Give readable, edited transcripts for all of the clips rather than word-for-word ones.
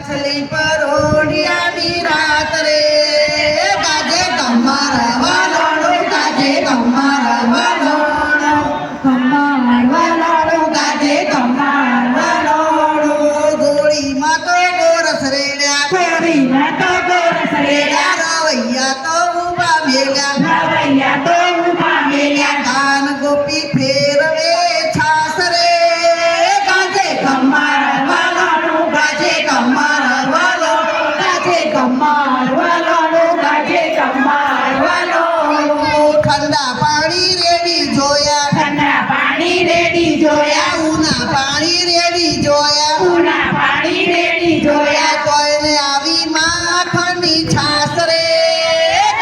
માછલી પરોઢિયાની રાત રે ગાજે કમર વાલોડું ગાજે કમર વાલોડું કમર વાલોડું ગાજે કમર વાલોડું ગોળીમાં તો ગોરસ રેડ્યા ગોળીમાં તો ગોરસ રેડ્યા રવૈયા તો ઊભા મેલ્યા રવૈયા તો ઊભા મેલ્યા કાન ગોપી ફેરવે છાસ રે ગાજે કમર વાલોડું ગાજે કમર વાલોડું ગાજે કમર વાલોડું ગાજે કમર વાલોડું ઠંડા પાણી રેડી જોયા ઠંડા પાણી રેડી જોયા ઉના પાણી રેડી જોયા ઉના પાણી રેડી જોયા કોઈને આવી માખણની છાસ રે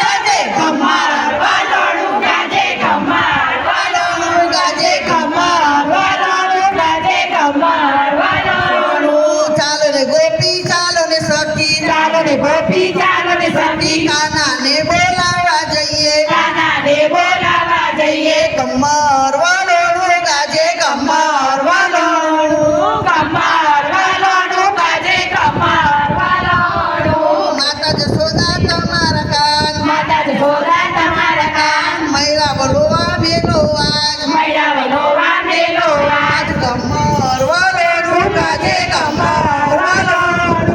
ગાજે કમર વાલોડું ગાજે કમર વાલોડું ગાજે કમર વાલોડું ગાજે કમર વાલોડું ચાલ રે ગોપી ચાલ ને સખી ચાલો ને ગોપી ચાલો ને સખી કાનાને બોલાવા જઈએ કાનાને બોલાવા જઈએ કમર વાલોડું ગાજે કમર વાલોડું કમર વાલોડું ગાજે કમર વાલોડું માતા જશોદા તમારા કાન માતા જશોદા તમારા કાન મૈરા બળવા બેનો આજ મૈડા વલોવા મેલો આજ કમર વાલોડું ગાજે કમર વાલોડું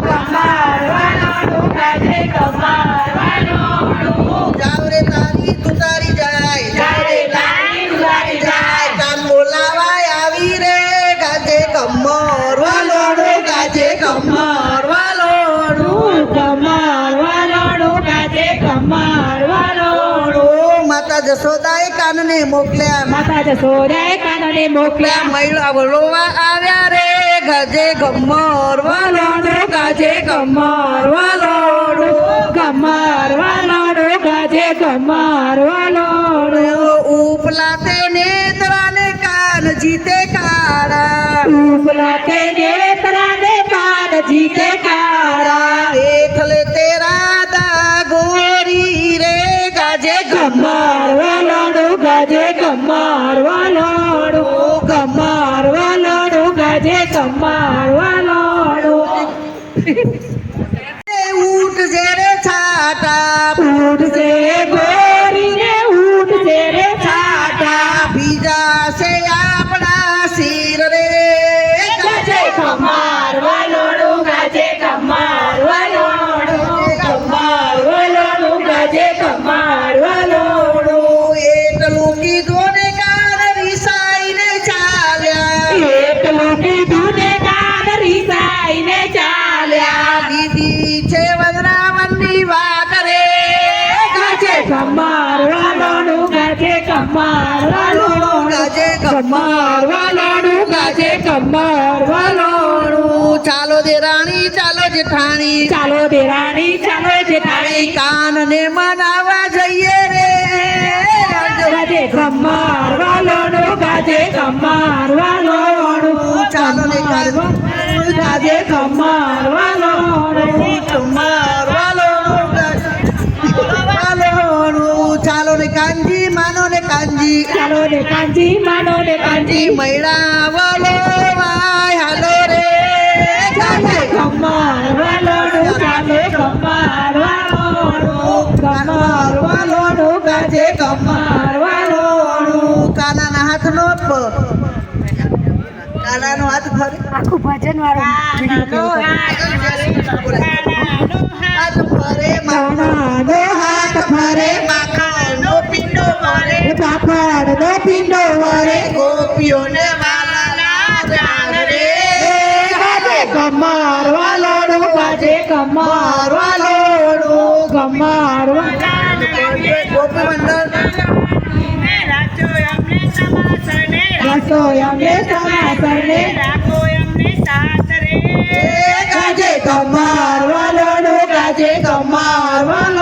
કમર વાલોડું ગાજે કમર વાલોડું જાવ રે તારી તુતારી જાય જારે તારી ઉલારી જાય કાન બોલાવા આવી રે ગાજે કમર વાલોડું ગાજે કમર વાલોડું કમર વાલોડું ગાજે કમર વાલોડું માતા જશોદાએ કાનને મોકલ્યા માતા જશોદાએ કાનને મોકલ્યા મૈલા વલોવા આવ્યા રે ગાજે કમર વાલોડું ગાજે કમર વાલોડું કમર વાલોડું ગાજે કમર વાલોડું ઉપલા તે નેત્રાને કાન જીતે કાળા ઉપલા તે નેત્રાને કાન જીતે કાળા એકલે તેરા દા ગોરી રે ગાજે કમર વાલોડું ગાજે કમર વાલોડું કમર વાલોડું ગાજે કમર વાલોડું ઉઠજે રે છાટા ઉઠશે ગોરી રે ઉઠશે રે છાટા બીજા છે આપણા શિર રે ગાજે કમર વાલોડું ગાજે કમર વાલોડું કમર વાલોડું ગાજે કમર વાલોડું એટલું કીધું ને કાન રિસાઈને ચાલ્યા એટલું કીધું ને કાન રીસાઈને ચાલ્યા દીદી છે વજરાવનની વાત રે ગાજે કમર વાલોડું ગાજે કમર વાલોડું ગાજે કમર વાલોડું ગાજે કમર વાલોડું ચાલો દેરાણી ચાલો જેઠાણી ચાલો દેરાણી ચાલો જેઠાણી કાનને મનાવા જઈએ રે ગાજે કમર વાલોડું ગાજે કમર વાલોડું ચાલો ને ગાજે કમર વાલોડું કમર વાલોડું ચાલો ને કાંજી માનો ને કાંજી ચાલો ને કાંજી માનો ને કાંજી મૈડા વલો હાલો રે ગાજે કમર વાલોડું ગાજે કમર વાલોડું કમર વાલોડું ગાજે કમર વાલોડું કાનાના હાથનો કાનાનો હાથ ફરે આખું ભજન વાળું હાથ ફરે કાનાનો હાથ ફરે માખણનો પિંડો ફરે પાખડનો પિંડો વરે ગોપીઓને વાલા જાન રે ગાજે કમર વાલોડું ગાજે કમર વાલોડું કમર ગોપી મંડળ રસોઈ અમને સમાસને ગાજે કમર વાલોડું ગાજે કમર વાલોડું